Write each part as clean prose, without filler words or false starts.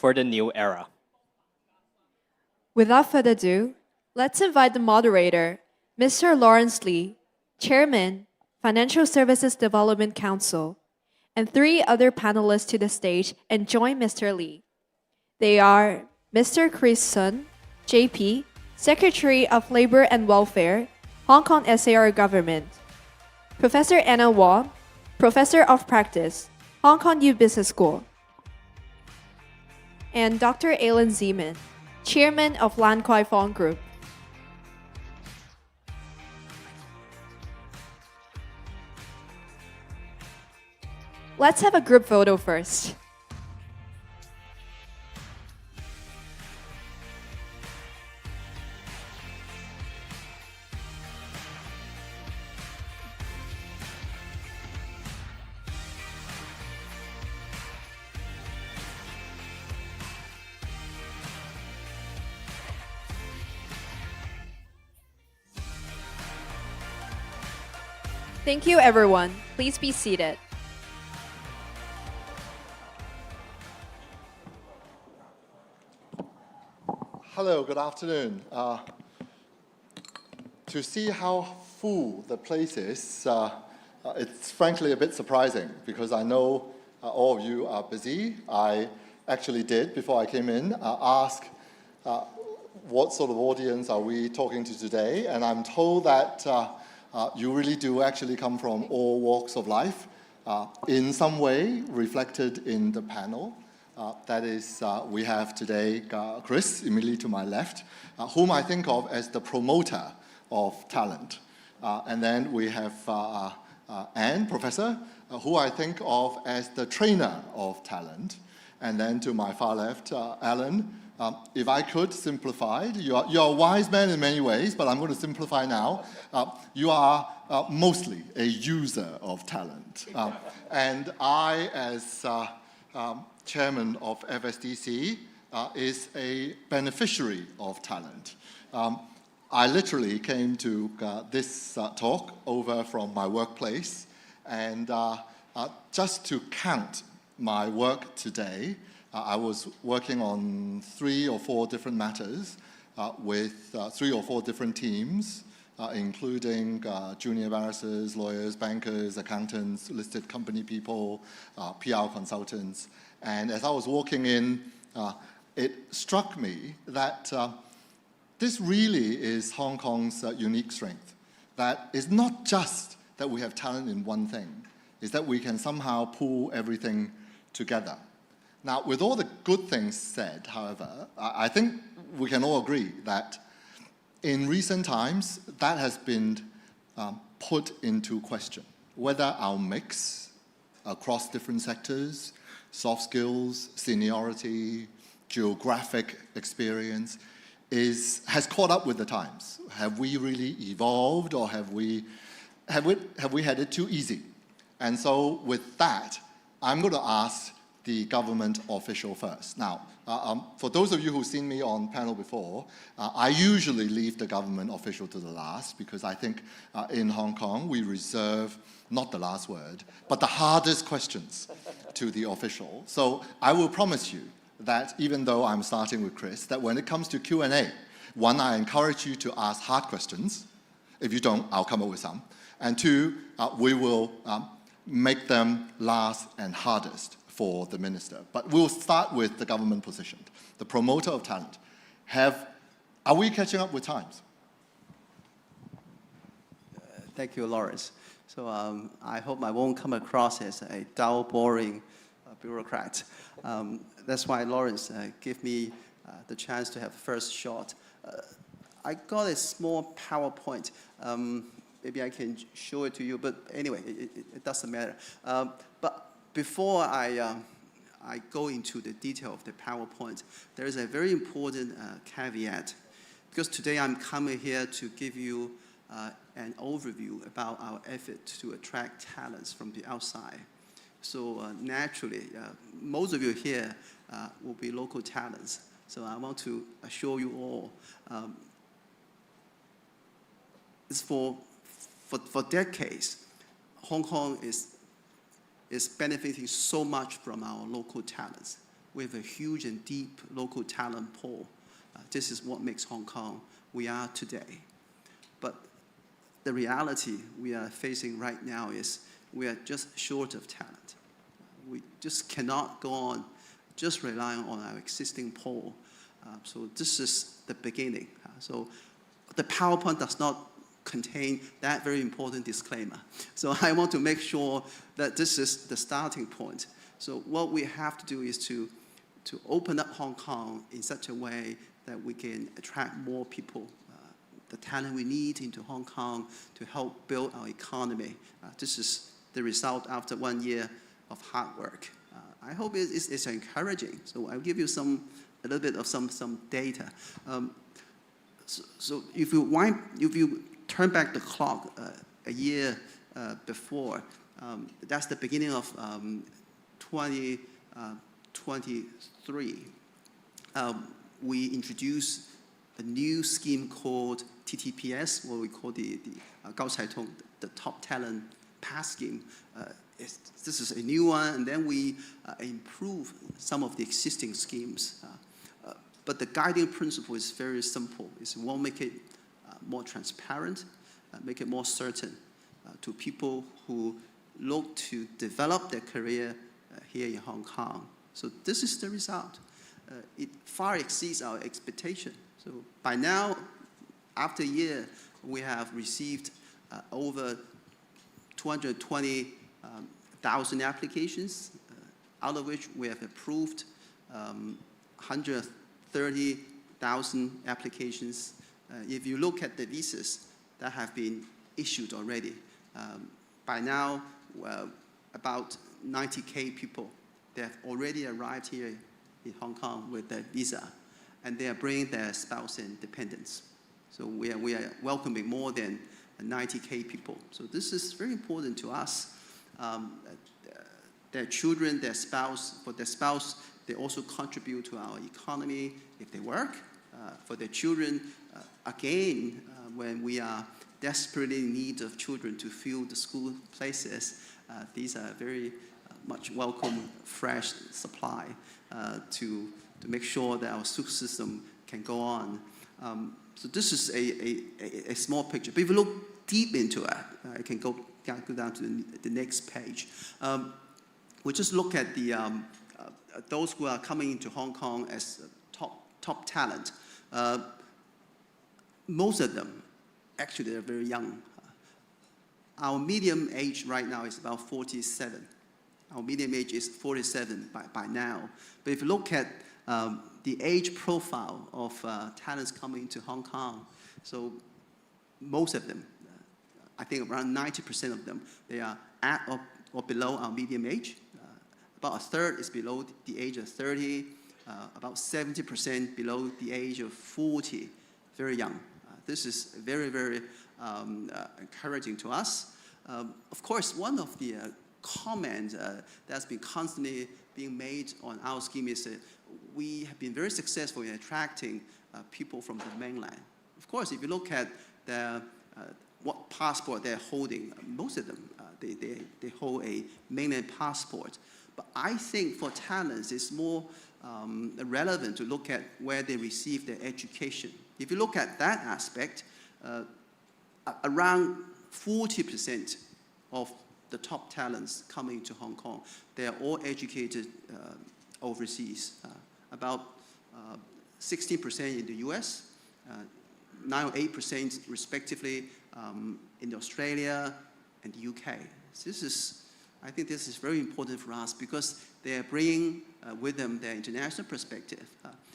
for the new era. Without further ado, let's invite the moderator, Mr. Laurence Li, Chairman, Financial Services Development Council, and 3 other panelists to the stage and join Mr. Li. They are Mr. Chris Sun, JP, Secretary of Labor and Welfare, Hong Kong SAR Government, Professor Anna Wong, Professor of Practice, HKU Business School, and Dr. Allan Zeman, Chairman of Lan Fong Group. Let's have a group photo first. Thank you, everyone. Please be seated. Hello, good afternoon. To see how full the place is, it's frankly a bit surprising because I know all of you are busy. I actually did, before I came in, ask what sort of audience are we talking to today, and I'm told that you really do actually come from all walks of life, in some way reflected in the panel. That is, we have today Chris, immediately to my left, whom I think of as the promoter of talent. And then we have Anne, Professor, who I think of as the trainer of talent. And then to my far left, Allan. If I could simplify, you're a wise man in many ways, but I'm going to simplify now. You are mostly a user of talent. And I, as chairman of FSDC, is a beneficiary of talent. I literally came to this talk over from my workplace, and just to count my work today, I was working on 3 or 4 different matters with 3 or 4 different teams, including junior barristers, lawyers, bankers, accountants, listed company people, PR consultants. And as I was walking in, it struck me that this really is Hong Kong's unique strength. That it's not just that we have talent in one thing, it's that we can somehow pull everything together. Now, with all the good things said, however, I think we can all agree that in recent times, that has been put into question. Whether our mix across different sectors, soft skills, seniority, geographic experience, has caught up with the times. Have we really evolved, or have we had it too easy? And so with that, I'm going to ask the government official first. Now, for those of you who've seen me on panel before, I usually leave the government official to the last because I think in Hong Kong we reserve not the last word, but the hardest questions to the official. So I will promise you that even though I'm starting with Chris, that when it comes to Q&A, 1, I encourage you to ask hard questions. If you don't, I'll come up with some. And 2, we will make them last and hardest for the minister. But we'll start with the government position, the promoter of talent. Are we catching up with times? Thank you, Laurence. So I hope I won't come across as a dull, boring bureaucrat. That's why Laurence gave me the chance to have first shot. I got a small PowerPoint. Maybe I can show it to you, but anyway, it doesn't matter. But before I go into the detail of the PowerPoint, there is a very important caveat, because today I'm coming here to give you an overview about our effort to attract talents from the outside. So naturally, most of you here will be local talents. So I want to assure you all, for decades, Hong Kong is benefiting so much from our local talents. with a huge and deep local talent pool. This is what makes Hong Kong we are today. But the reality we are facing right now is we are just short of talent. We just cannot go on just relying on our existing pool. So this is the beginning. So the PowerPoint does not contain that very important disclaimer. So I want to make sure that this is the starting point. So what we have to do is to open up Hong Kong in such a way that we can attract more people, the talent we need into Hong Kong to help build our economy. This is the result after 1 year of hard work. I hope it's encouraging. So I'll give you a little bit of some data. So if you turn back the clock a year before, that's the beginning of 2023. We introduced a new scheme called TTPS, what we call the Gao Cai Tong, the Top Talent Pass Scheme. This is a new one, and then we improve some of the existing schemes. But the guiding principle is very simple. We want to make it more transparent, make it more certain to people who look to develop their career here in Hong Kong. So this is the result. It far exceeds our expectation. So by now, after a year, we have received over 220,000 applications, out of which we have approved 130,000 applications. If you look at the visas that have been issued already, by now, about 90K people, they have already arrived here in Hong Kong with their visa, and they are bringing their spouse and dependents. So we are welcoming more than 90K people. So this is very important to us. Their children, their spouse, for their spouse, they also contribute to our economy if they work. For their children, again, when we are desperately in need of children to fill the school places, these are very much welcome fresh supply to make sure that our school system can go on. So this is a small picture. But if you look deep into it, I can go down to the next page. We just look at the those who are coming into Hong Kong as top talent. Most of them, actually, they're very young. Our median age right now is about 47. Our median age is 47 by now. But if you look at the age profile of talents coming to Hong Kong, so most of them, I think around 90% of them, they are at or below our median age. About a third is below the age of 30, about 70% below the age of 40, very young. This is very, very encouraging to us. Of course, one of the comments that's been constantly being made on our scheme is that we have been very successful in attracting people from the mainland. Of course, if you look at what passport they're holding, most of them, they hold a mainland passport. But I think for talents, it's more relevant to look at where they receive their education. If you look at that aspect, around 40% of the top talents coming to Hong Kong, they are all educated overseas. About 16% in the US, 9 or 8% respectively in Australia and the UK. So I think this is very important for us because they are bringing with them their international perspective.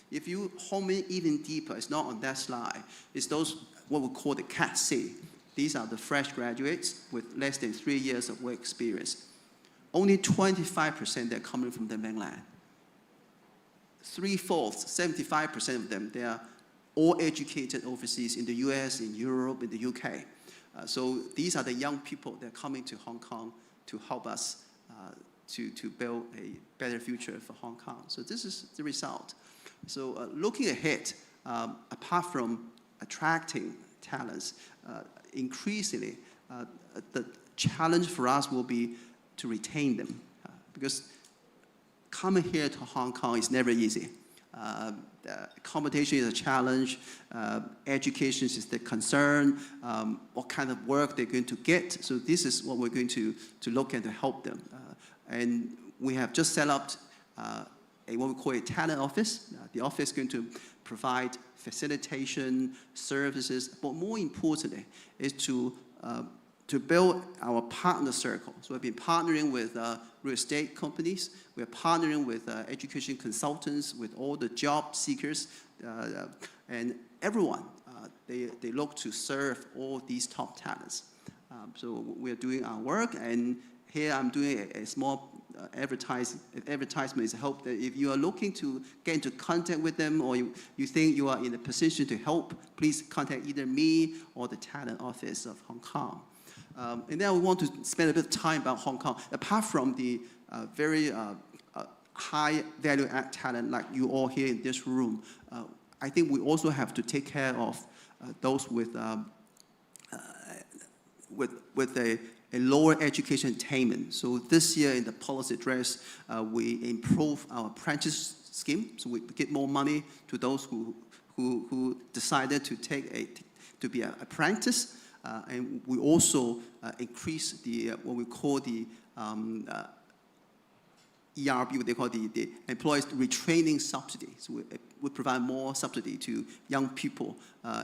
If you home in even deeper, it's not on that slide. It's those what we call the Cat C. These are the fresh graduates with less than 3 years of work experience. Only 25% they're coming from the mainland. 3/4, 75% of them, they are all educated overseas in the US, in Europe, in the UK. So these are the young people that are coming to Hong Kong to help us to build a better future for Hong Kong. So this is the result. So looking ahead, apart from attracting talents, increasingly, the challenge for us will be to retain them. Because coming here to Hong Kong is never easy. The competition is a challenge, education is the concern, what kind of work they're going to get. So this is what we're going to look at to help them. And we have just set up what we call a talent office. The office is going to provide facilitation, services, but more importantly is to build our partner circle. So we've been partnering with real estate companies. We're partnering with education consultants, with all the job seekers, and everyone. They look to serve all these top talents. So we're doing our work, and here I'm doing a small advertisement is hope that if you are looking to get into contact with them, or you think you are in a position to help, please contact either me or the talent office of Hong Kong. And then we want to spend a bit of time about Hong Kong. Apart from the very high value add talent like you all here in this room, I think we also have to take care of those with a lower education attainment. So this year in the policy address, we improve our apprentice scheme. So we get more money to those who decided to be an apprentice. And we also increase the what we call the ERB, what they call the employees retraining subsidy. So we provide more subsidy to young people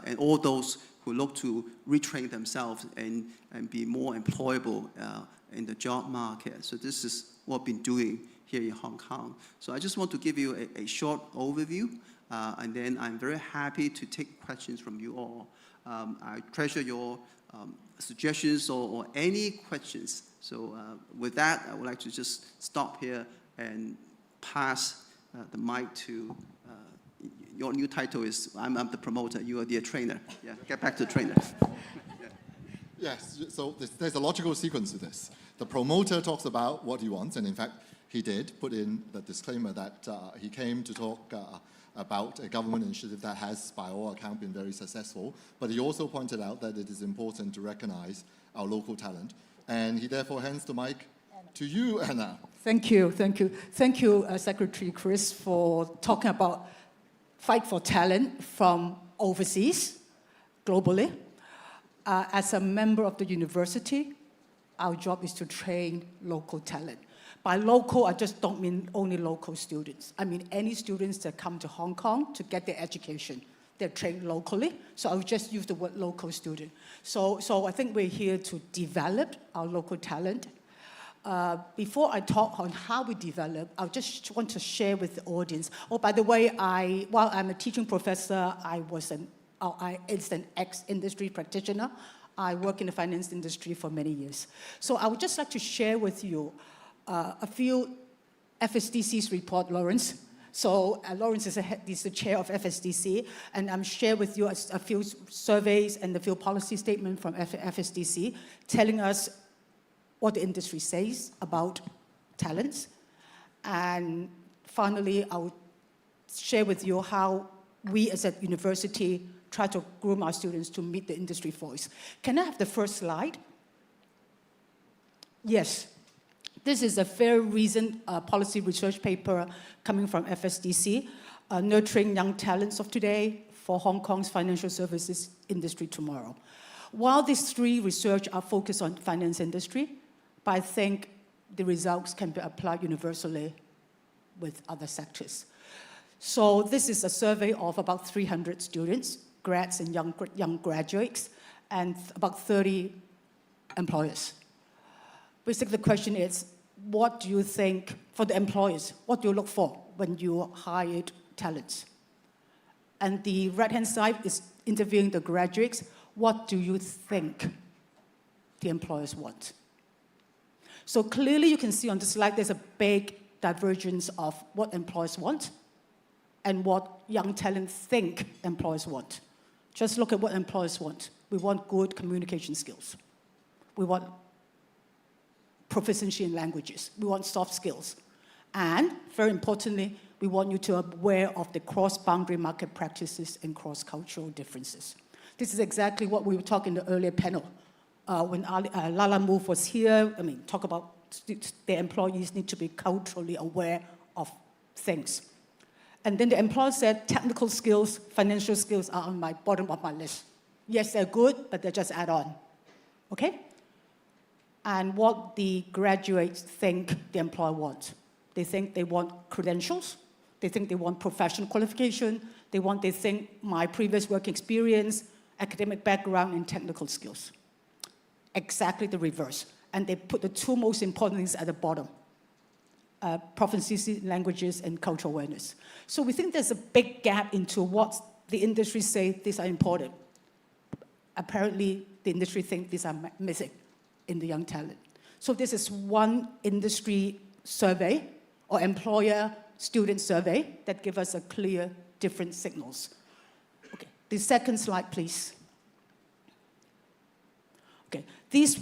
and all those who look to retrain themselves and be more employable in the job market. So this is what we've been doing here in Hong Kong. So I just want to give you a short overview, and then I'm very happy to take questions from you all. I treasure your suggestions or any questions. So with that, I would like to just stop here and pass the mic to, your new title is, I'm the promoter, you are the trainer. Yeah, get back to the trainer. Yes, so there's a logical sequence to this. The promoter talks about what he wants, and in fact, he did put in the disclaimer that he came to talk about a government initiative that has, by all accounts, been very successful. But he also pointed out that it is important to recognize our local talent. And he therefore hands the mic to you, Anna. Thank you, Secretary Chris, for talking about fight for talent from overseas, globally. As a member of the university, our job is to train local talent. By local, I just don't mean only local students. I mean any students that come to Hong Kong to get their education. They're trained locally, so I'll just use the word local student. So I think we're here to develop our local talent. Before I talk on how we develop, I just want to share with the audience. Oh, by the way, while I'm a teaching professor, it's an ex-industry practitioner. I work in the finance industry for many years. So I would just like to share with you a few FSDC's report, Laurence. So Laurence is the chair of FSDC, and I'm share with you a few surveys and a few policy statements from FSDC telling us what the industry says about talents. And finally, I will share with you how we as a university try to groom our students to meet the industry voice. Can I have the first slide? Yes. This is a very recent policy research paper coming from FSDC, Nurturing Young Talents of Today for Hong Kong's Financial Services Industry Tomorrow. While these three research are focused on finance industry, but I think the results can be applied universally with other sectors. So this is a survey of about 300 students, grads and young graduates, and about 30 employers. Basically, the question is, what do you think, for the employers, what do you look for when you hired talents? And the right-hand side is interviewing the graduates. What do you think the employers want? So clearly, you can see on the slide, there's a big divergence of what employers want and what young talent think employers want. Just look at what employers want. We want good communication skills. We want proficiency in languages. We want soft skills. And very importantly, we want you to be aware of the cross-boundary market practices and cross-cultural differences. This is exactly what we were talking in the earlier panel. When Lala Move was here, talk about the employees need to be culturally aware of things. And then the employer said, technical skills, financial skills are on my bottom of my list. Yes, they're good, but they're just add-on, okay? And what the graduates think the employer wants. They think they want credentials. They think they want professional qualification. They think my previous work experience, academic background, and technical skills. Exactly the reverse. And they put the two most important things at the bottom. Proficiency in languages and cultural awareness. So we think there's a big gap into what the industry say these are important. Apparently, the industry think these are missing in the young talent. So this is one industry survey or employer-student survey that give us a clear, different signals. Okay, the second slide, please. Okay, these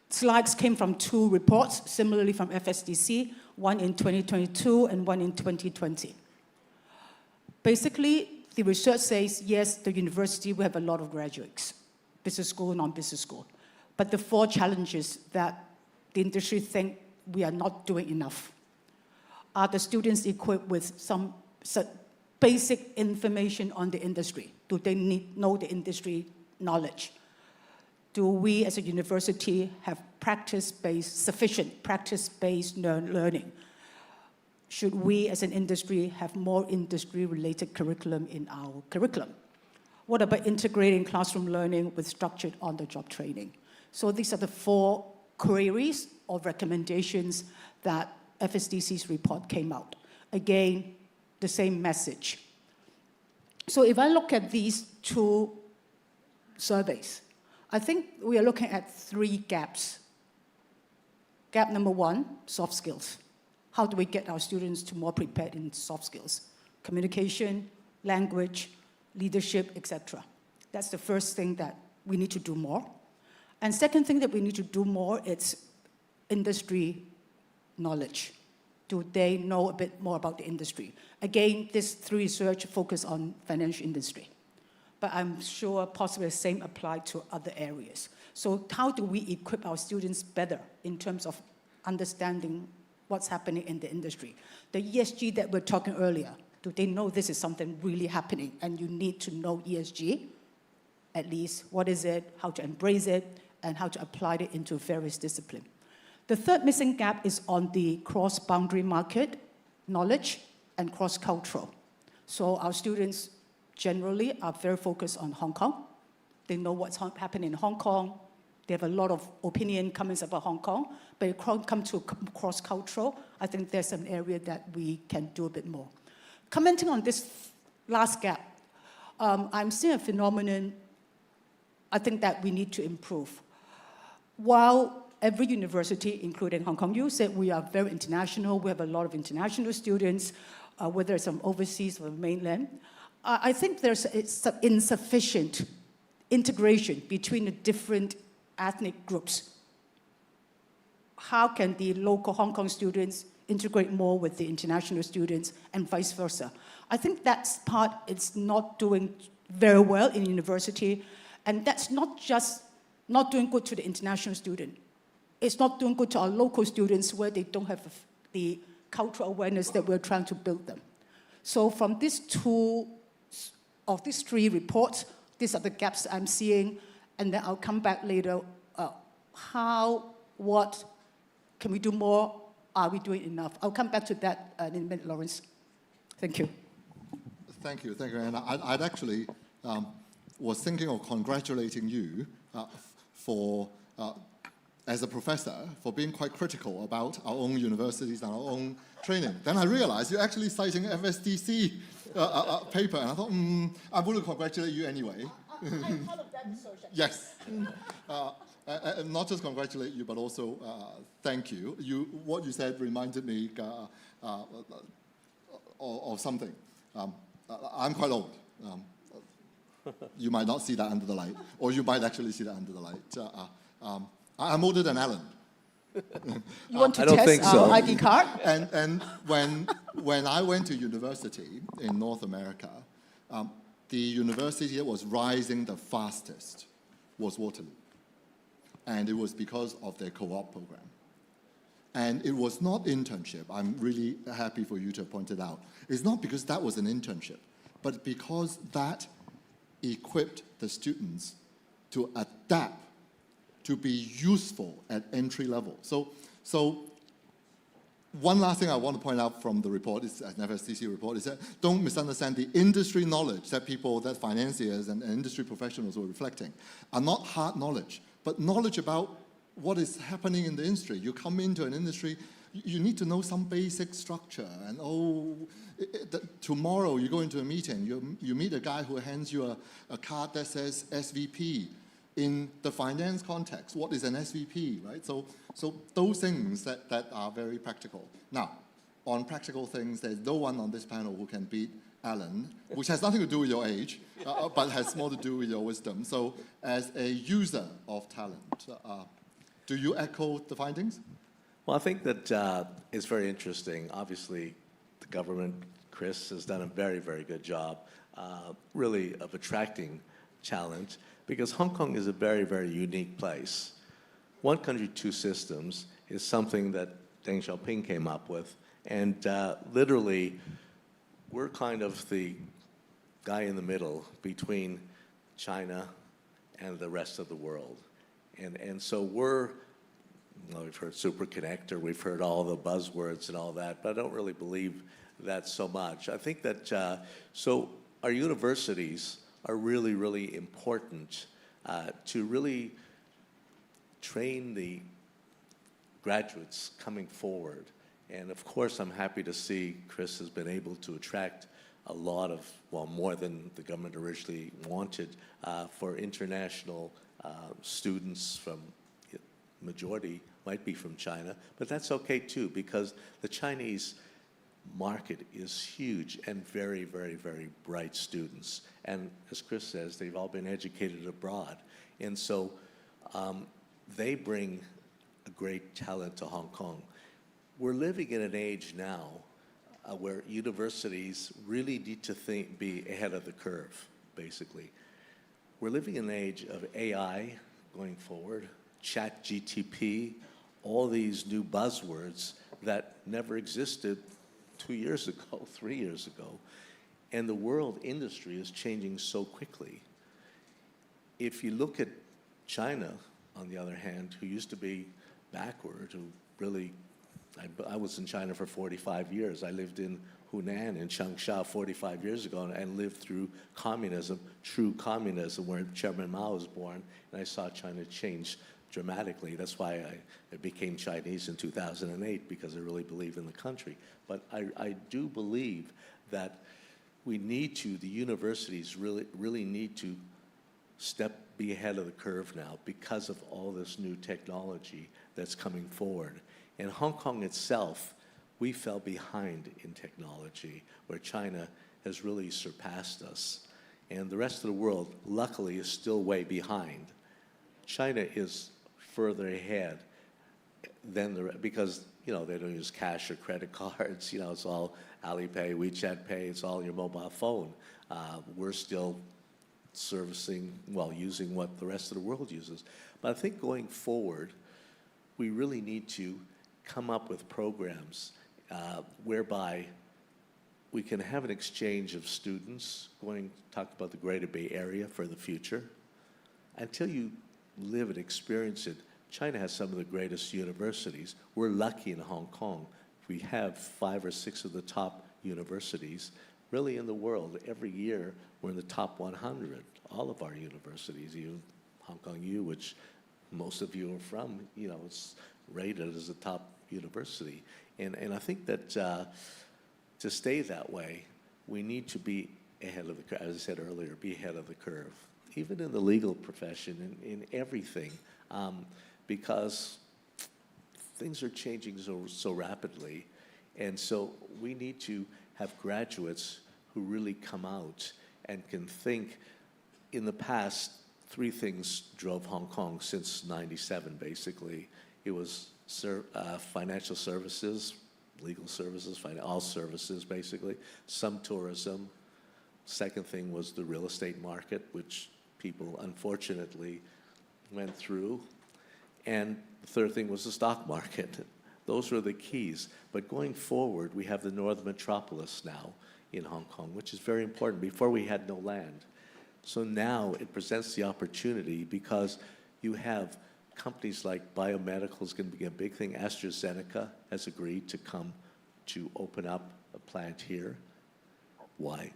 slides came from two reports, similarly from FSDC, one in 2022 and one in 2020. Basically, the research says, yes, the university will have a lot of graduates, business school, non-business school. But the four challenges that the industry think we are not doing enough. Are the students equipped with some basic information on the industry? Do they know the industry knowledge? Do we as a university have sufficient practice-based learning? Should we as an industry have more industry-related curriculum in our curriculum? What about integrating classroom learning with structured on-the-job training? So these are the four queries or recommendations that FSDC's report came out. Again, the same message. So if I look at these two surveys, I think we are looking at three gaps. Gap number one, soft skills. How do we get our students to more prepared in soft skills? Communication, language, leadership, etc. That's the first thing that we need to do more. And second thing that we need to do more is industry knowledge. Do they know a bit more about the industry? Again, this three research focus on financial industry. But I'm sure possibly the same apply to other areas. So how do we equip our students better in terms of understanding what's happening in the industry? The ESG that we're talking earlier, do they know this is something really happening and you need to know ESG? At least, what is it, how to embrace it, and how to apply it into various disciplines. The third missing gap is on the cross-boundary market knowledge and cross-cultural. So our students generally are very focused on Hong Kong. They know what's happening in Hong Kong. They have a lot of opinion, comments about Hong Kong. But if it comes to cross-cultural, I think there's an area that we can do a bit more. Commenting on this last gap, I'm seeing a phenomenon I think that we need to improve. While every university, including Hong Kong U, said we are very international, we have a lot of international students, whether it's from overseas or mainland, I think there's insufficient integration between the different ethnic groups. How can the local Hong Kong students integrate more with the international students and vice versa? I think that's part it's not doing very well in university, and that's not just not doing good to the international student. It's not doing good to our local students where they don't have the cultural awareness that we're trying to build them. So from these three reports, these are the gaps I'm seeing, and then I'll come back later. What can we do more? Are we doing enough? I'll come back to that in a minute, Laurence. Thank you. Thank you. And I'd actually was thinking of congratulating you for, as a professor, for being quite critical about our own universities and our own training. Then I realized you're actually citing FSDC paper, and I thought, I'm going to congratulate you anyway. I'm part of that research. Yes. Not just congratulate you, but also thank you. What you said reminded me of something. I'm quite old. You might not see that under the light, or you might actually see that under the light. I'm older than Allan. You want to I don't test think so. our ID card? And when I went to university in North America, the university that was rising the fastest was Waterloo. And it was because of their co-op program. And it was not internship. I'm really happy for you to have pointed out. It's not because that was an internship, but because that equipped the students to adapt, to be useful at entry level. So one last thing I want to point out from the report, is an FSCC report, is that don't misunderstand the industry knowledge that financiers and industry professionals were reflecting are not hard knowledge, but knowledge about what is happening in the industry. You come into an industry, you need to know some basic structure. And tomorrow you go into a meeting, you meet a guy who hands you a card that says SVP. In the finance context, what is an SVP, right? So those things that are very practical. Now, on practical things, there's no one on this panel who can beat Allan, which has nothing to do with your age, but has more to do with your wisdom. So as a user of talent, do you echo the findings? Well, I think that it's very interesting. Obviously, the government, Chris, has done a very, very good job, really, of attracting talent, because Hong Kong is a very, very unique place. One country, two systems is something that Deng Xiaoping came up with, and literally, we're kind of the guy in the middle between China and the rest of the world. And so we've heard superconnector, we've heard all the buzzwords and all that, but I don't really believe that so much. I think that, so our universities are really, really important to really train the graduates coming forward. And of course, I'm happy to see Chris has been able to attract a lot of, well, more than the government originally wanted for international students from, majority might be from China, but that's okay too, because the Chinese market is huge and very, very, very bright students. And as Chris says, they've all been educated abroad. And so they bring a great talent to Hong Kong. We're living in an age now where universities really need to be ahead of the curve, basically. We're living in an age of AI going forward, ChatGPT, all these new buzzwords that never existed 2 years ago, 3 years ago. And the world industry is changing so quickly. If you look at China, on the other hand, who used to be backward, who really, I was in China for 45 years. I lived in Hunan in Changsha 45 years ago and lived through communism, true communism, where Chairman Mao was born, and I saw China change dramatically. That's why I became Chinese in 2008, because I really believe in the country. But I do believe that we need to, the universities really need to be ahead of the curve now because of all this new technology that's coming forward. In Hong Kong itself, we fell behind in technology, where China has really surpassed us. And the rest of the world, luckily, is still way behind. China is further ahead than because they don't use cash or credit cards. It's all Alipay, WeChat Pay. It's all your mobile phone. We're still using what the rest of the world uses. But I think going forward, we really need to come up with programs whereby we can have an exchange of students talk about the Greater Bay Area for the future. Until you live and experience it, China has some of the greatest universities. We're lucky in Hong Kong. We have 5 or 6 of the top universities really in the world. Every year, we're in the top 100, all of our universities, even Hong Kong U, which most of you are from, it's rated as a top university. And I think that to stay that way, we need to be ahead of the curve, as I said earlier, be ahead of the curve, even in the legal profession, in everything, because things are changing so rapidly. And so we need to have graduates who really come out and can think. In the past, 3 things drove Hong Kong since '97, basically. It was financial services, legal services, all services, basically, some tourism. Second thing was the real estate market, which people unfortunately went through. And the third thing was the stock market. Those are the keys. But going forward, we have the Northern Metropolis now in Hong Kong, which is very important. Before we had no land. So now it presents the opportunity because you have companies like biomedical is going to be a big thing. AstraZeneca has agreed to come to open up a plant here. Why?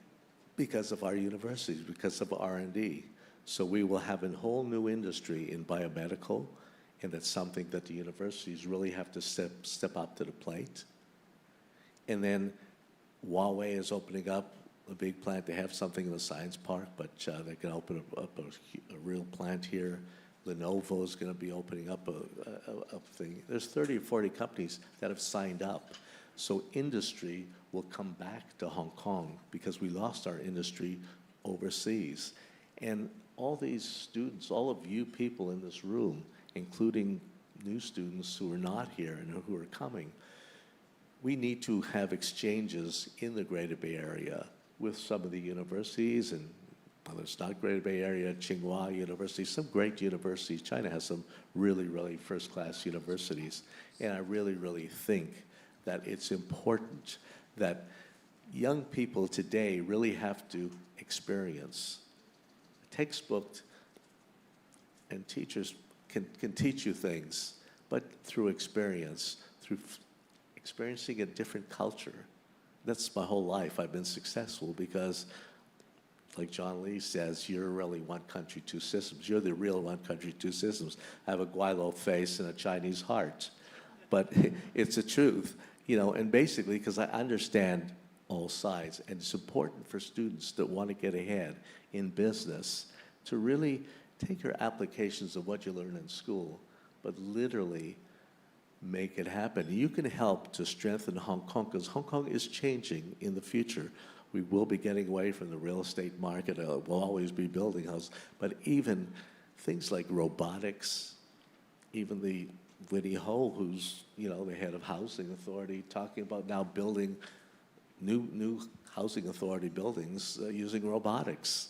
Because of our universities, because of R&D. So we will have a whole new industry in biomedical, and that's something that the universities really have to step up to the plate. And then Huawei is opening up a big plant. They have something in the science park, but they can open up a real plant here. Lenovo is going to be opening up a thing. There's 30 or 40 companies that have signed up. So industry will come back to Hong Kong because we lost our industry overseas. And all these students, all of you people in this room, including new students who are not here and who are coming, we need to have exchanges in the Greater Bay Area with some of the universities, and whether it's not Greater Bay Area, Tsinghua University, some great universities. China has some really, really first-class universities. And I really, really think that it's important that young people today really have to experience. Textbook and teachers can teach you things, but through experience, through experiencing a different culture. That's my whole life. I've been successful because, like John Lee says, you're really one country, two systems. You're the real one country, two systems. I have a Guilo face and a Chinese heart. But it's the truth, you know, and basically because I understand all sides. And it's important for students that want to get ahead in business to really take your applications of what you learn in school, but literally make it happen. You can help to strengthen Hong Kong because Hong Kong is changing in the future. We will be getting away from the real estate market. We'll always be building houses. But even things like robotics, even the Winnie Ho, who's, you know, the head of housing authority, talking about now building new housing authority buildings using robotics.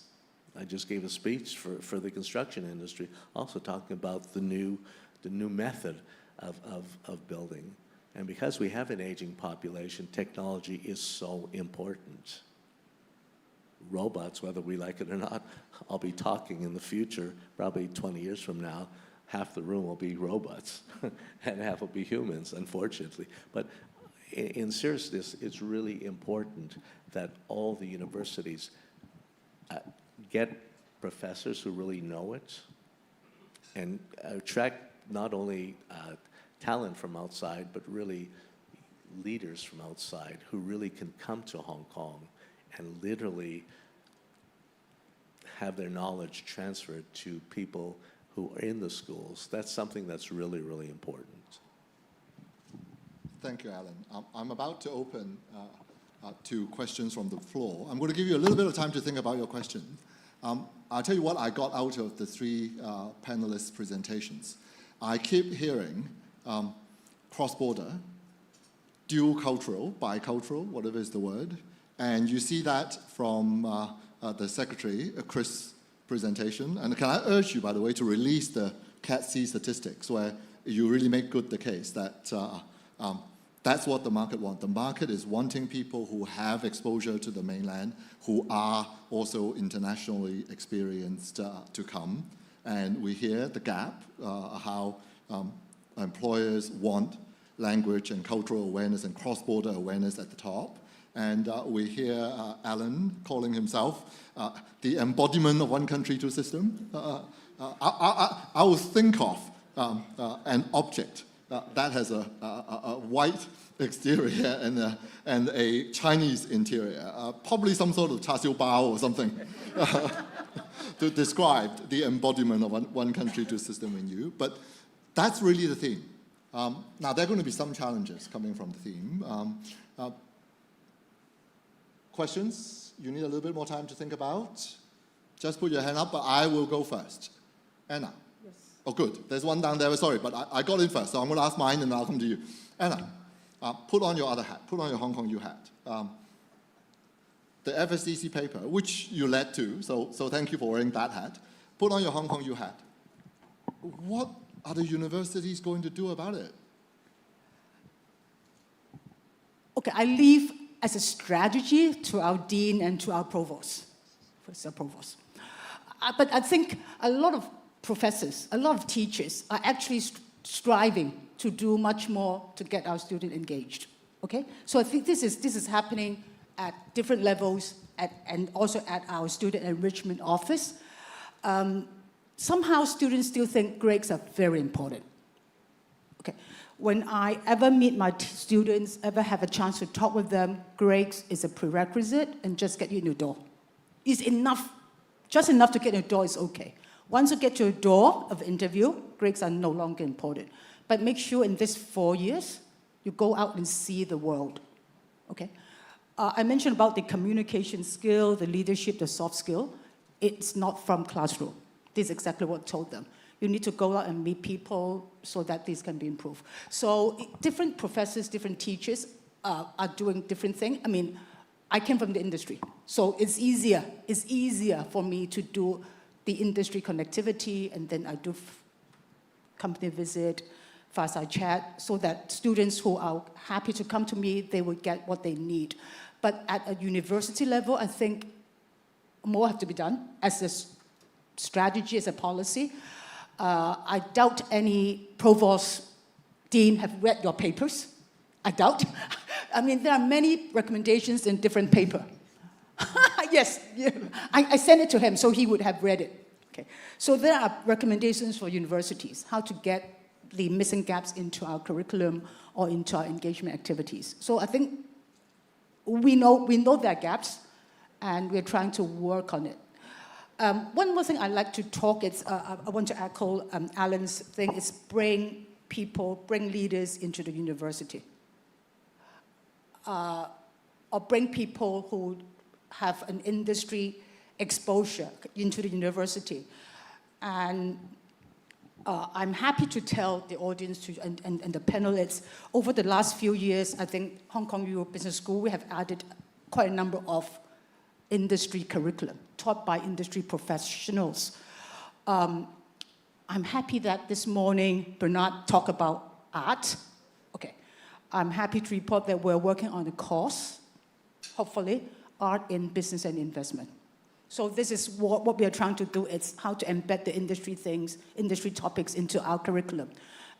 I just gave a speech for the construction industry, also talking about the new method of building. And because we have an aging population, technology is so important. Robots, whether we like it or not, I'll be talking in the future, probably 20 years from now, half the room will be robots and half will be humans, unfortunately. But in seriousness, it's really important that all the universities get professors who really know it and attract not only talent from outside, but really leaders from outside who really can come to Hong Kong and literally have their knowledge transferred to people who are in the schools. That's something that's really, really important. Thank you, Allan. I'm about to open to questions from the floor. I'm going to give you a little bit of time to think about your question. I'll tell you what I got out of the three panelists' presentations. I keep hearing cross-border, dual cultural, bicultural, whatever is the word, and you see that from the Secretary, Chris' presentation. And can I urge you, by the way, to release the CAT-C statistics where you really make good the case that that's what the market wants. The market is wanting people who have exposure to the mainland, who are also internationally experienced to come. And we hear the gap, how employers want language and cultural awareness and cross-border awareness at the top. And we hear Allan calling himself the embodiment of one country, two system. I will think of an object that has a white exterior and a Chinese interior, probably some sort of char siu bao or something, to describe the embodiment of one country, two system in you. But that's really the theme. Now, there are going to be some challenges coming from the theme. Questions you need a little bit more time to think about? Just put your hand up, but I will go first. Anna. Yes. Oh, good. There's one down there. Sorry, but I got in first, so I'm going to ask mine, and then I'll come to you. Anna, put on your other hat. Put on your Hong Kong U hat. The FSDC paper, which you led to, so thank you for wearing that hat. Put on your Hong Kong U hat. What are the universities going to do about it? Okay, I leave as a strategy to our dean and to our provost, Professor Provost. But I think a lot of professors, a lot of teachers are actually striving to do much more to get our students engaged. Okay, so I think this is happening at different levels and also at our student enrichment office. Somehow students still think grades are very important. Okay, when I ever meet my students, ever have a chance to talk with them, grades is a prerequisite and just get you in the door. It's enough, just enough to get in the door is okay. Once you get to a door of interview, grades are no longer important. But make sure in this 4 years, you go out and see the world, okay? I mentioned about the communication skill, the leadership, the soft skill. It's not from classroom. This is exactly what I told them. You need to go out and meet people so that this can be improved. So different professors, different teachers are doing different things. I mean, I came from the industry, so it's easier for me to do the industry connectivity, and then I do company visit, fireside chat, so that students who are happy to come to me, they will get what they need. But at a university level, I think more have to be done as a strategy, as a policy. I doubt any provost, dean have read your papers. I doubt. I mean, there are many recommendations in different paper. Yes, yeah. I sent it to him, so he would have read it. Okay. So there are recommendations for universities, how to get the missing gaps into our curriculum or into our engagement activities. So I think we know there are gaps, and we're trying to work on it. One more thing I'd like to talk is, I want to echo Alan's thing, is bring leaders into the university. Or bring people who have an industry exposure into the university. And I'm happy to tell the audience and the panelists, over the last few years, I think HKU Business School, we have added quite a number of industry curriculum taught by industry professionals. I'm happy that this morning Bernard talked about art. Okay, I'm happy to report that we're working on a course, hopefully, art in business and investment. So this is what we are trying to do, is how to embed the industry things, industry topics into our curriculum.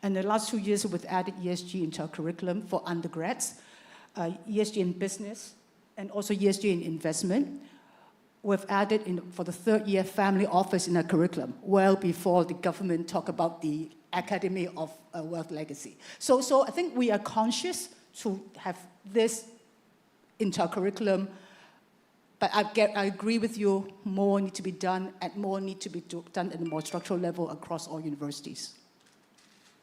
And the last 2 years, we've added ESG into our curriculum for undergrads, ESG in business, and also ESG in investment. We've added, for the 3rd year, family office in our curriculum, well before the government talk about the Academy of Wealth Legacy. So I think we are conscious to have this into our curriculum. But I agree with you, more need to be done, and more need to be done at a more structural level across all universities.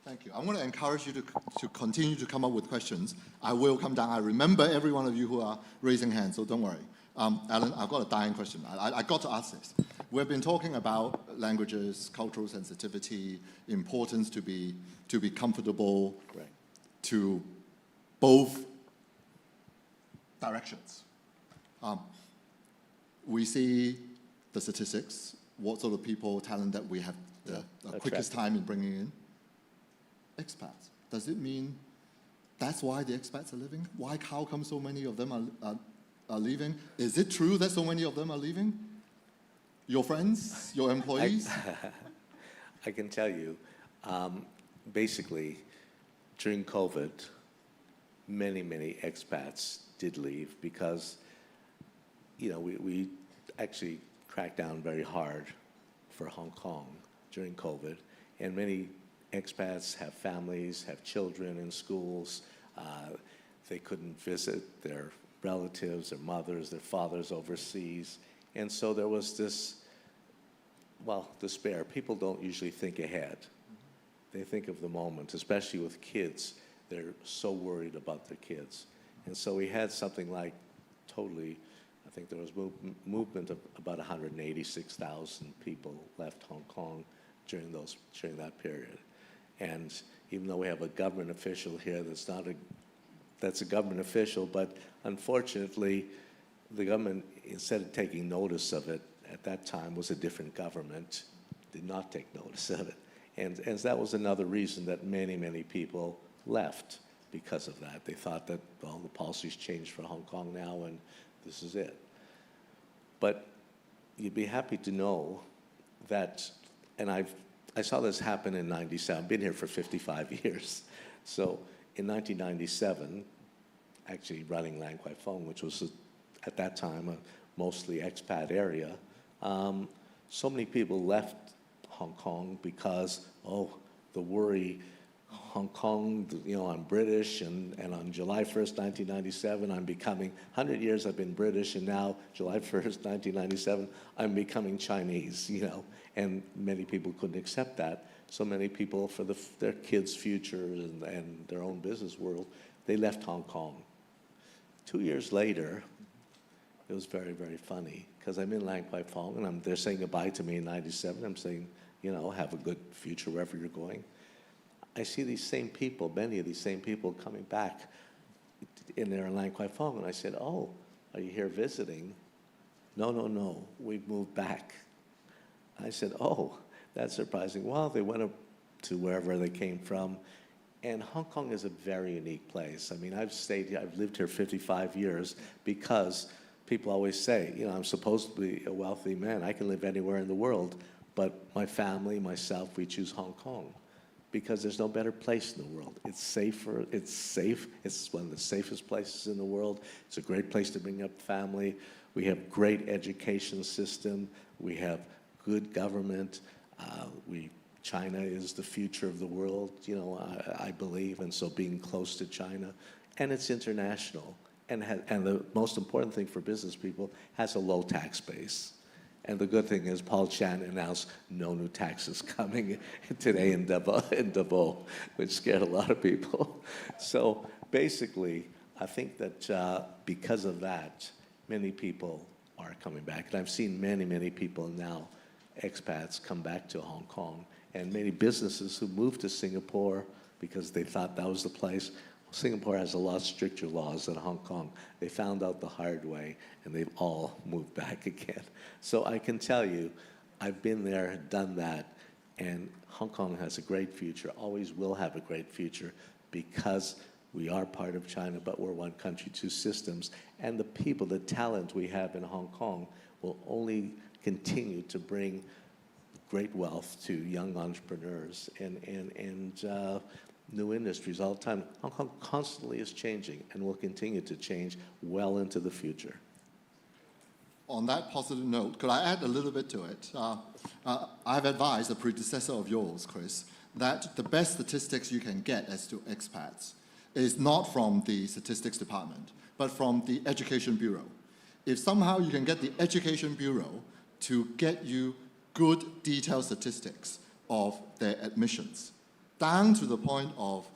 Thank you. I want to encourage you to continue to come up with questions. I will come down. I remember every one of you who are raising hands, so don't worry. Alan, I've got a dying question. I got to ask this. We've been talking about languages, cultural sensitivity, importance to be comfortable, right, to both directions. We see the statistics, what sort of people, talent that we have the quickest time in bringing in. Expats. Does it mean that's why the expats are leaving? How come so many of them are leaving? Is it true that so many of them are leaving? Your friends, your employees? I can tell you, basically, during COVID, many expats did leave because, we actually cracked down very hard for Hong Kong during COVID, and many expats have families, have children in schools. They couldn't visit their relatives, their mothers, their fathers overseas. And so there was this, despair. People don't usually think ahead. They think of the moment, especially with kids. They're so worried about their kids. And so we had something like I think there was movement of about 186,000 people left Hong Kong during that period. And even though we have a government official here that's a government official, but unfortunately, the government, instead of taking notice of it, at that time was a different government, did not take notice of it. And that was another reason that many people left because of that. They thought that all the policies changed for Hong Kong now and this is it. But you'd be happy to know that, and I saw this happen in 97. I've been here for 55 years. So in 1997, actually running Lan Fong, which was at that time a mostly expat area, so many people left Hong Kong because, the worry, Hong Kong, I'm British, and on July 1st, 1997, I'm becoming, 100 years I've been British, and now July 1st, 1997, I'm becoming Chinese, and many people couldn't accept that. So many people, for their kids' futures and their own business world, they left Hong Kong. 2 years later, it was very, very funny, because I'm in Lan Fong, and they're saying goodbye to me in 97. I'm saying, have a good future wherever you're going. I see these same people, many of these same people coming back in there in Lan Fong, and I said, are you here visiting? No, we've moved back. I said, that's surprising. Well, they went up to wherever they came from, and Hong Kong is a very unique place. I mean, I've lived here 55 years because people always say, I'm supposed to be a wealthy man. I can live anywhere in the world, but my family, myself, we choose Hong Kong because there's no better place in the world. It's safer, it's safe. It's one of the safest places in the world. It's a great place to bring up family. We have great education system. We have good government. China is the future of the world, I believe, and so being close to China. And it's international. And the most important thing for business people, has a low tax base. And the good thing is Paul Chan announced no new taxes coming today in Davos, which scared a lot of people. So basically, I think that because of that, many people are coming back. And I've seen many, many people now, expats, come back to Hong Kong. And many businesses who moved to Singapore because they thought that was the place. Singapore has a lot stricter laws than Hong Kong. They found out the hard way, and they've all moved back again. So I can tell you, I've been there, done that, and Hong Kong has a great future, always will have a great future, because we are part of China, but we're one country, two systems, and the people, the talent we have in Hong Kong will only continue to bring great wealth to young entrepreneurs and new industries all the time. Hong Kong constantly is changing and will continue to change well into the future. On that positive note, could I add a little bit to it? I've advised a predecessor of yours, Chris, that the best statistics you can get as to expats is not from the statistics department, but from the Education Bureau. If somehow you can get the Education Bureau to get you good detailed statistics of their admissions, down to the point of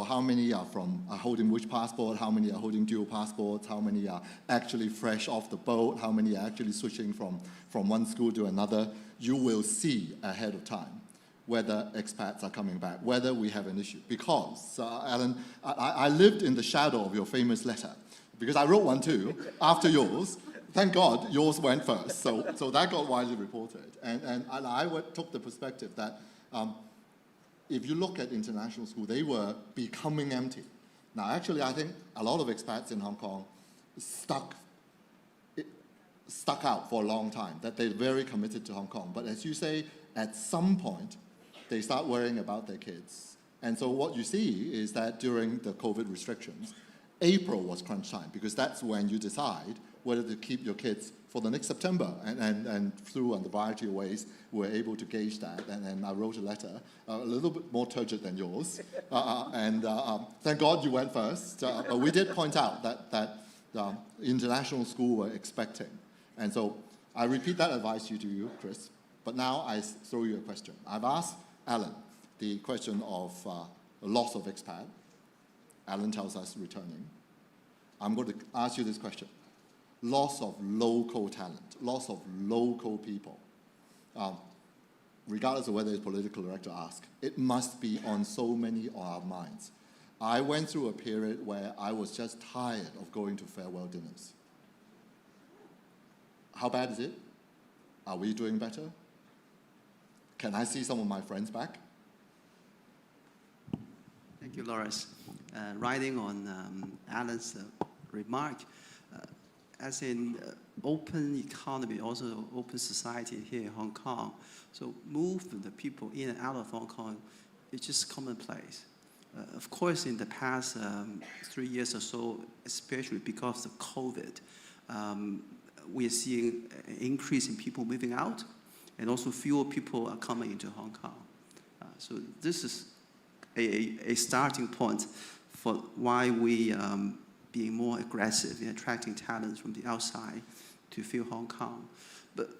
how many are holding which passport, how many are holding dual passports, how many are actually fresh off the boat, how many are actually switching from one school to another, you will see ahead of time whether expats are coming back, whether we have an issue. Because, Allan, I lived in the shadow of your famous letter, because I wrote one too, after yours. Thank God yours went first, so that got widely reported. And I took the perspective that if you look at international schools, they were becoming empty. Now, actually, I think a lot of expats in Hong Kong stuck out for a long time, that they're very committed to Hong Kong. But as you say, at some point, they start worrying about their kids. And so what you see is that during the COVID restrictions, April was crunch time, because that's when you decide whether to keep your kids for the next September. And through a variety of ways, we're able to gauge that. And I wrote a letter, a little bit more turgid than yours. Thank God you went first. But we did point out that the international school were expecting. And so I repeat that advice to you, Chris. But now I throw you a question. I've asked Allan the question of loss of expat. Allan tells us returning. I'm going to ask you this question. Loss of local talent, loss of local people. Regardless of whether it's political correct to ask, it must be on so many of our minds. I went through a period where I was just tired of going to farewell dinners. How bad is it? Are we doing better? Can I see some of my friends back? Thank you, Laurence. riding on Alan's remark, as in open economy, also open society here in Hong Kong, so movement of people in and out of Hong Kong is just commonplace. Of course, in the past 3 years or so, especially because of COVID, we are seeing an increase in people moving out, and also fewer people are coming into Hong Kong. So this is a starting point for why we being more aggressive in attracting talents from the outside to fill Hong Kong. But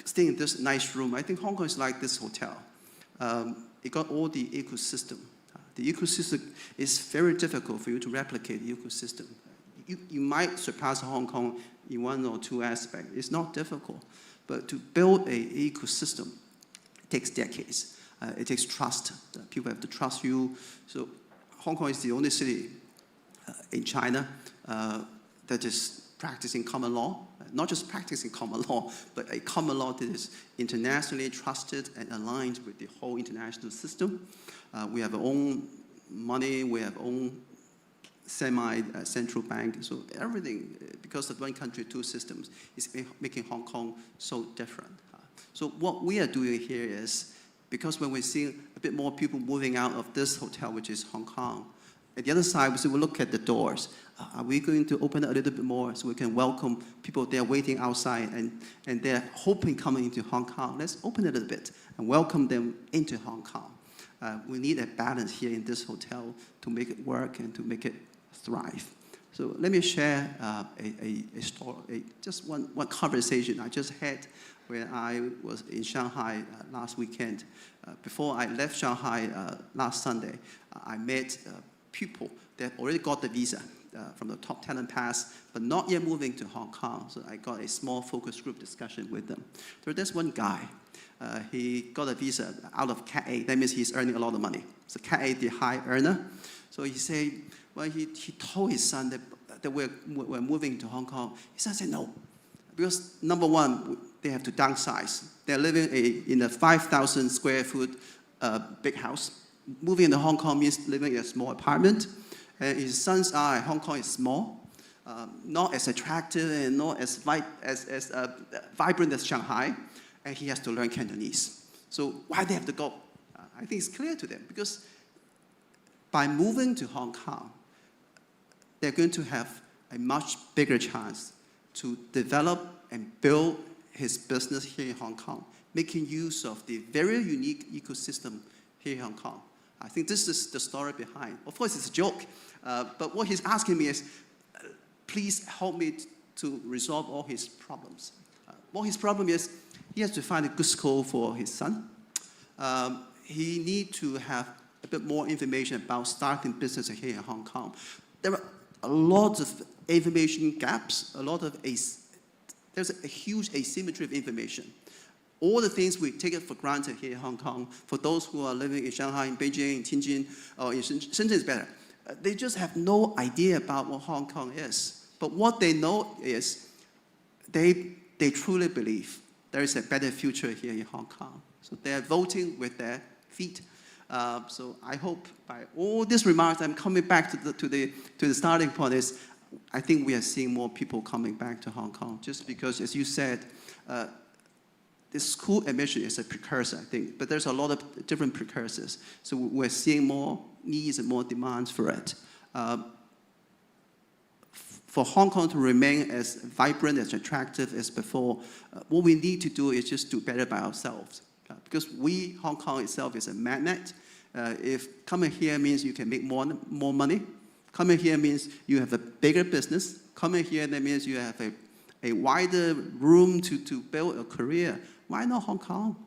staying in this nice room, I think Hong Kong is like this hotel. It got all the ecosystem. The ecosystem is very difficult for you to replicate the ecosystem. You might surpass Hong Kong in 1 or 2 aspects. It's not difficult. But to build an ecosystem takes decades. It takes trust. People have to trust you. So Hong Kong is the only city in China that is practicing common law. Not just practicing common law, but a common law that is internationally trusted and aligned with the whole international system. We have our own money, we have our own semi-central bank, so everything, because of one country, 2 systems, is making Hong Kong so different. So what we are doing here is, because when we're seeing a bit more people moving out of this hotel, which is Hong Kong, at the other side, we look at the doors. Are we going to open it a little bit more so we can welcome people there waiting outside and they're hoping coming into Hong Kong? Let's open it a little bit and welcome them into Hong Kong. We need a balance here in this hotel to make it work and to make it thrive. So let me share a story, just one conversation I just had when I was in Shanghai last weekend. Before I left Shanghai last Sunday, I met people that already got the visa from the top talent pass, but not yet moving to Hong Kong. So I got a small focus group discussion with them. So there's one guy, he got a visa out of Cat A. That means he's earning a lot of money. So Cat A, the high earner. So he said, well, he told his son that we're moving to Hong Kong. His son said no, because number one, they have to downsize. They're living in a 5,000 square foot big house. Moving into Hong Kong means living in a small apartment. And his son's eye, Hong Kong is small, not as attractive and not as vibrant as Shanghai. And he has to learn Cantonese. So why they have to go? I think it's clear to them, because by moving to Hong Kong, they're going to have a much bigger chance to develop and build his business here in Hong Kong, making use of the very unique ecosystem here in Hong Kong. I think this is the story behind. Of course, it's a joke, but what he's asking me is, please help me to resolve all his problems. What his problem is, he has to find a good school for his son. He needs to have a bit more information about starting business here in Hong Kong. There are a lot of information gaps, there's a huge asymmetry of information. All the things we take it for granted here in Hong Kong, for those who are living in Shanghai, in Beijing, in Tianjin, or in Shenzhen is better. They just have no idea about what Hong Kong is. But what they know is they truly believe there is a better future here in Hong Kong. So they're voting with their feet. So I hope by all these remarks, I'm coming back to the starting point is, I think we are seeing more people coming back to Hong Kong, just because, as you said, the school admission is a precursor, I think, but there's a lot of different precursors. So we're seeing more needs and more demands for it. For Hong Kong to remain as vibrant, as attractive as before, what we need to do is just do better by ourselves. Because Hong Kong itself is a magnet. If coming here means you can make more money, coming here means you have a bigger business, coming here that means you have a wider room to build a career. Why not Hong Kong?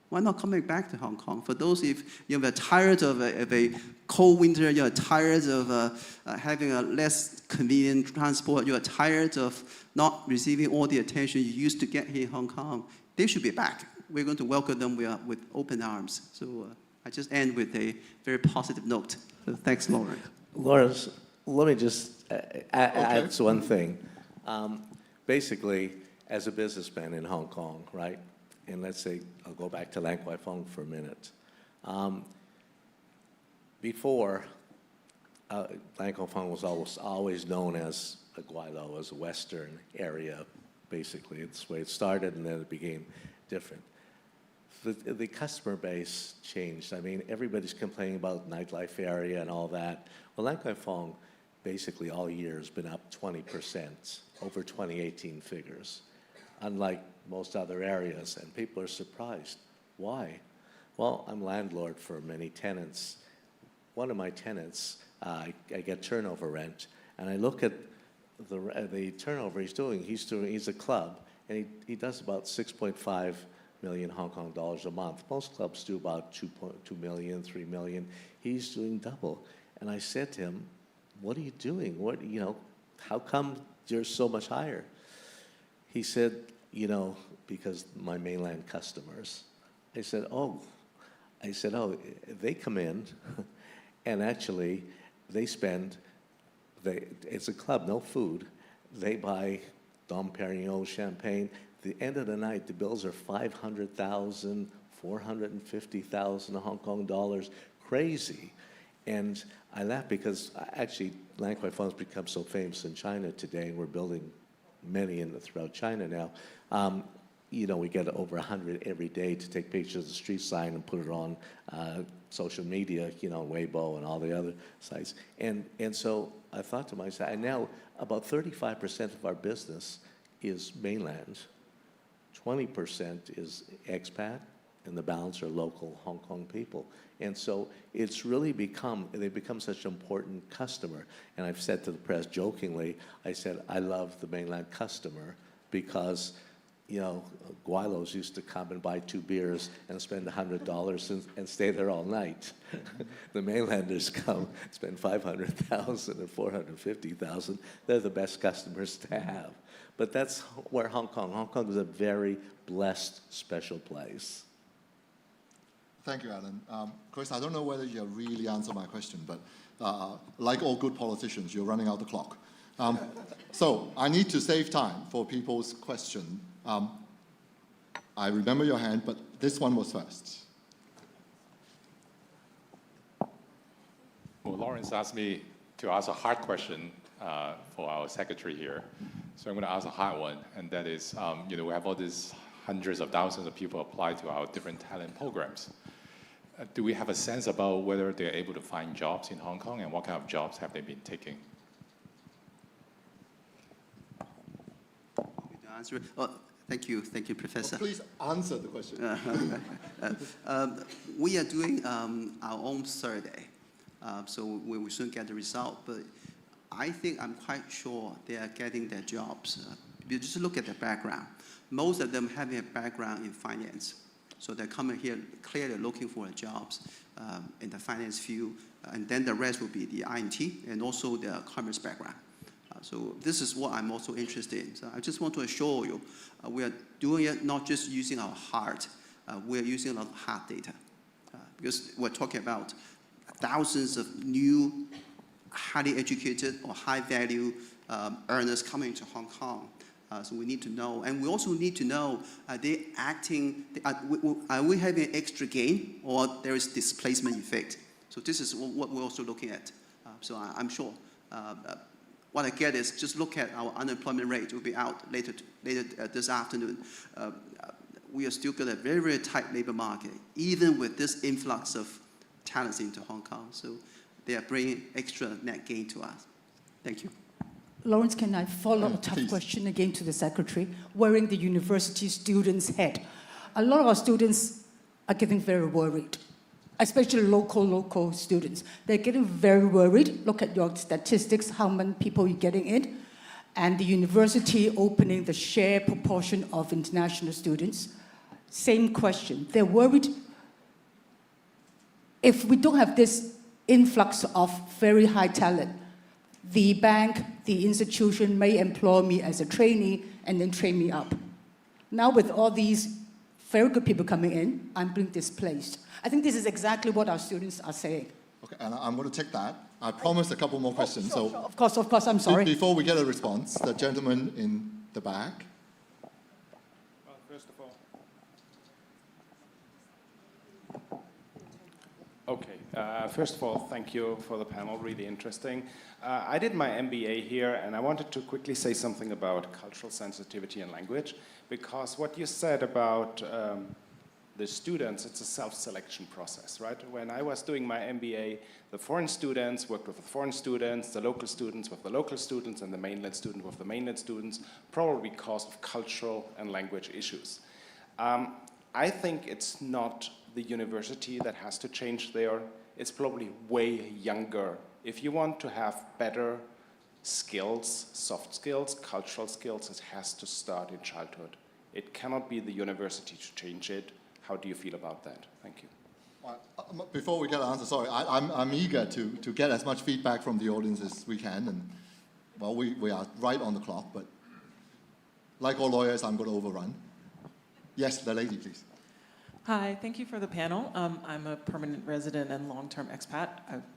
Why not coming back to Hong Kong? For those, if you're tired of a cold winter, you're tired of having a less convenient transport, you're tired of not receiving all the attention you used to get here in Hong Kong, they should be back. We're going to welcome them with open arms. So I just end with a very positive note. So thanks, Laurence. Laurence, let me just add one thing. Basically, as a businessman in Hong Kong, right? And let's say, I'll go back to Lan Fong for a minute. Before, Lan Fong was always known as a Guilo, as a Western area, basically. It's the way it started, and then it became different. The customer base changed. I mean, everybody's complaining about nightlife area and all that. Well, Lan Fong, basically all year, has been up 20% over 2018 figures, unlike most other areas, and people are surprised. Why? Well, I'm landlord for many tenants. One of my tenants, I get turnover rent, and I look at the turnover he's doing. He's a club, and he does about 6.5 million Hong Kong dollars a month. Most clubs do about 2 million, 3 million. He's doing double. And I said to him, "What are you doing? How come you're so much higher?" He said, because my mainland customers. I said, oh, they come in, and actually they spend, it's a club, no food. They buy Dom Perignon champagne. The end of the night, the bills are 500,000, 450,000 Hong Kong dollars, crazy. And I laugh because actually Lan Fong has become so famous in China today, and we're building many throughout China now. We get over 100 every day to take pictures of the street sign and put it on social media, Weibo and all the other sites. And so I thought to myself, and now about 35% of our business is mainland. 20% is expat, and the balance are local Hong Kong people. And so it's really they've become such an important customer. And I've said to the press jokingly, I said, I love the mainland customer because, Guilos used to come and buy 2 beers and spend $100 and stay there all night. The mainlanders come, spend 500,000 and 450,000. They're the best customers to have. But that's where Hong Kong is a very blessed, special place. Thank you, Allan. Chris, I don't know whether you have really answered my question, but like all good politicians, you're running out the clock. So I need to save time for people's question. I remember your hand, but this one was first. Well, Laurence asked me to ask a hard question for our secretary here. So I'm going to ask a hard one, and that is, we have all these hundreds of thousands of people apply to our different talent programs. Do we have a sense about whether they're able to find jobs in Hong Kong, and what kind of jobs have they been taking? Answer. Well, thank you, Professor. Well, please answer the question. We are doing our own survey, so we will soon get the result. But I think I'm quite sure they are getting their jobs. If you just look at their background, most of them having a background in finance. So they're coming here clearly looking for jobs in the finance field, and then the rest will be the INT and also their commerce background. So this is what I'm also interested in. So I just want to assure you, we are doing it not just using our heart, we're using a lot of hard data. Because we're talking about thousands of new, highly educated or high-value earners coming to Hong Kong. So we need to know. And we also need to know, are they acting, are we having extra gain, or there is displacement effect? So this is what we're also looking at. So I'm sure. What I get is just look at our unemployment rate. Will be out later this afternoon. We are still got a very, very tight labor market, even with this influx of talents into Hong Kong. So they are bringing extra net gain to us. Thank you. Laurence, can I follow a tough question again to the secretary? Wearing the university student's hat. A lot of our students are getting very worried, especially local students. They're getting very worried. Look at your statistics, how many people you're getting in, and the university opening the share proportion of international students. Same question. They're worried if we don't have this influx of very high talent, the bank, the institution may employ me as a trainee and then train me up. Now with all these very good people coming in, I'm being displaced. I think this is exactly what our students are saying. Okay, and I'm going to take that. I promised a couple more questions. Sure. Of course, I'm sorry. Before we get a response, the gentleman in the back. Well, first of all, Okay. First of all, thank you for the panel. Really interesting. I did my MBA here, and I wanted to quickly say something about cultural sensitivity and language, because what you said about the students, it's a self-selection process, right? When I was doing my MBA, the foreign students worked with the foreign students, the local students with the local students, and the mainland student with the mainland students, probably because of cultural and language issues. I think it's not the university that has to change there. It's probably way younger. If you want to have better skills, soft skills, cultural skills, it has to start in childhood. It cannot be the university to change it. How do you feel about that? Thank you. Before we get an answer, sorry, I'm eager to get as much feedback from the audience as we can. And, well, we are right on the clock, but like all lawyers, I'm going to overrun. Yes, the lady, please. Hi, thank you for the panel. I'm a permanent resident and long-term expat.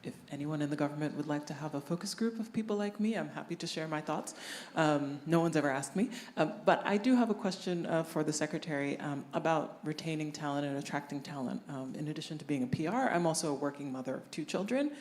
If anyone in the government would like to have a focus group of people like me, I'm happy to share my thoughts. No one's ever asked me. But I do have a question for the Secretary about retaining talent and attracting talent. In addition to being a PR, I'm also a working mother of 2 children,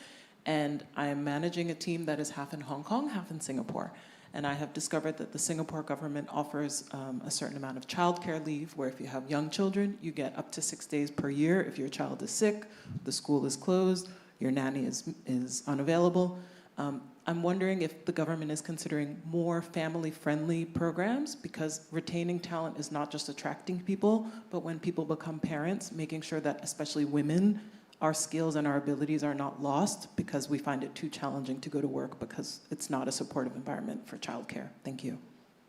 and I am managing a team that is half in Hong Kong, half in Singapore. And I have discovered that the Singapore government offers a certain amount of childcare leave, where if you have young children, you get up to 6 days per year. If your child is sick, the school is closed, your nanny is unavailable. I'm wondering if the government is considering more family-friendly programs, because retaining talent is not just attracting people, but when people become parents, making sure that especially women, our skills and our abilities are not lost because we find it too challenging to go to work because it's not a supportive environment for childcare. Thank you.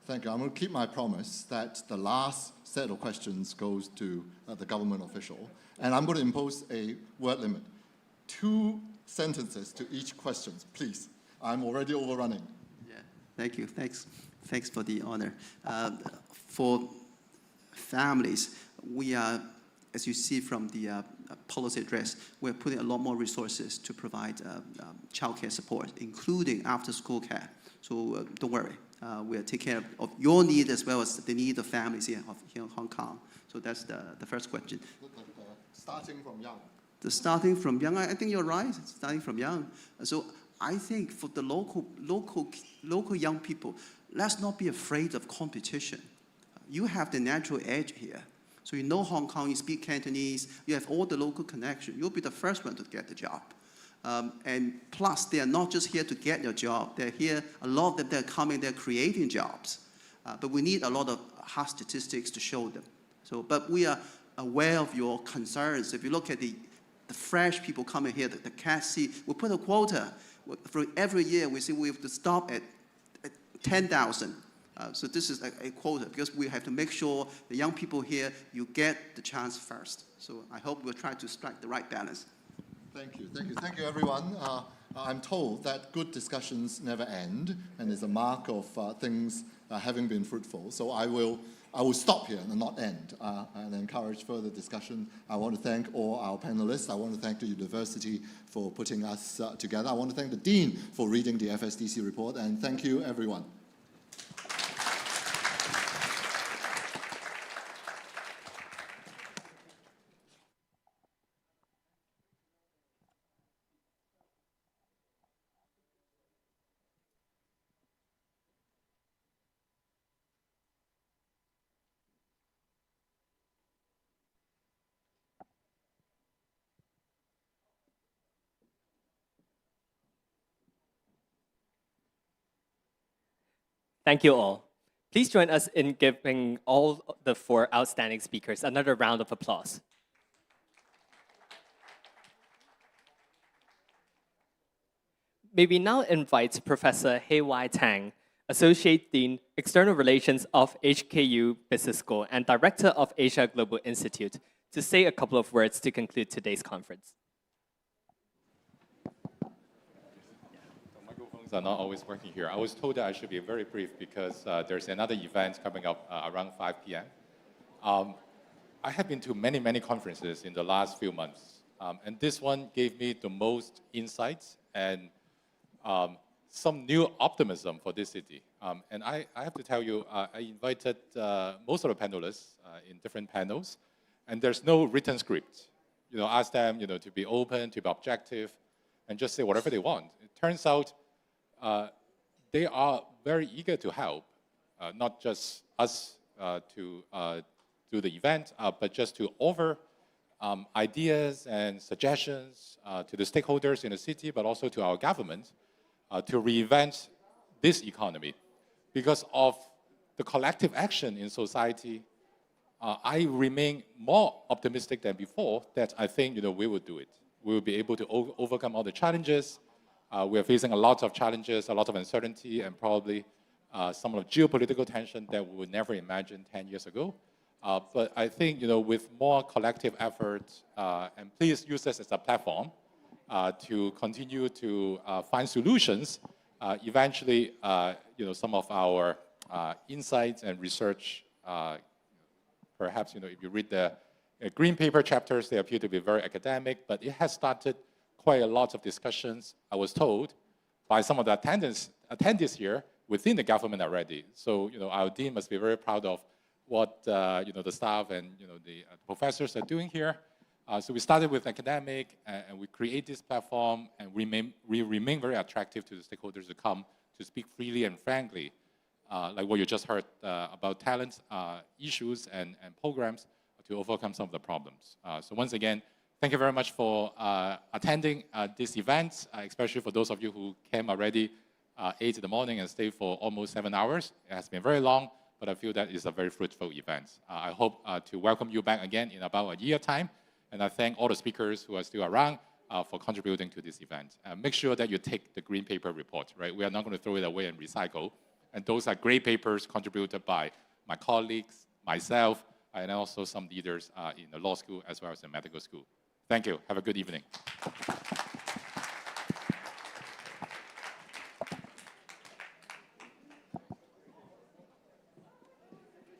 Thank you. I'm going to keep my promise that the last set of questions goes to the government official. And I'm going to impose a word limit. 2 sentences to each question, please. I'm already overrunning. Yeah, thank you. Thanks for the honor. For families, we are, as you see from the policy address, we're putting a lot more resources to provide childcare support, including after-school care. So don't worry, we'll take care of your need as well as the need of families here in Hong Kong. So that's the first question. Starting from young. Starting from young, I think you're right. Starting from young. So I think for the local young people, let's not be afraid of competition. You have the natural edge here. So you know Hong Kong, you speak Cantonese, you have all the local connection. You'll be the first one to get the job. And plus, they are not just here to get your job. They're here, a lot of them, they're coming, they're creating jobs. But we need a lot of hard statistics to show them. So, but we are aware of your concerns. If you look at the fresh people coming here, the CASC, we put a quota. For every year, we say we have to stop at 10,000. So this is a quota, because we have to make sure the young people here, you get the chance first. So I hope we'll try to strike the right balance. Thank you. Thank you. Thank you, everyone. I'm told that good discussions never end, and is a mark of things having been fruitful. So I will stop here and not end, and encourage further discussion. I want to thank all our panelists. I want to thank the university for putting us together. I want to thank the Dean for reading the FSDC report, and thank you, everyone. Thank you all. Please join us in giving all the 4 outstanding speakers another round of applause. May we now invite Professor Heiwai Tang, Associate Dean, External Relations of HKU Business School and Director of Asia Global Institute, to say a couple of words to conclude today's conference. Are not always working here. I was told that I should be very brief because there's another event coming up around 5 p.m. I have been to many conferences in the last few months, and this one gave me the most insights and some new optimism for this city. And I have to tell you, I invited most of the panelists in different panels, and there's no written script. ask them, to be open, to be objective, and just say whatever they want. It turns out they are very eager to help, not just us to do the event, but just to offer ideas and suggestions to the stakeholders in the city, but also to our government to reinvent this economy. Because of the collective action in society, I remain more optimistic than before that I think we will do it. We will be able to overcome all the challenges. We are facing a lot of challenges, a lot of uncertainty, and probably some of the geopolitical tension that we would never imagine 10 years ago. But I think with more collective effort, and please use this as a platform to continue to find solutions. Eventually, some of our insights and research, perhaps if you read the green paper chapters, they appear to be very academic, but it has started quite a lot of discussions, I was told, by some of the attendees here within the government already. So our dean must be very proud of what the staff and the professors are doing here. So we started with academic, and we create this platform, and we remain very attractive to the stakeholders to come to speak freely and frankly, like what you just heard about talent issues and programs to overcome some of the problems. So once again, thank you very much for attending this event, especially for those of you who came already 8 in the morning and stayed for almost 7 hours. It has been very long, but I feel that it's a very fruitful event. I hope to welcome you back again in about a year's time. And I thank all the speakers who are still around for contributing to this event. Make sure that you take the green paper report, right? We are not going to throw it away and recycle. And those are great papers contributed by my colleagues, myself, and also some leaders in the law school as well as the medical school. Thank you. Have a good evening.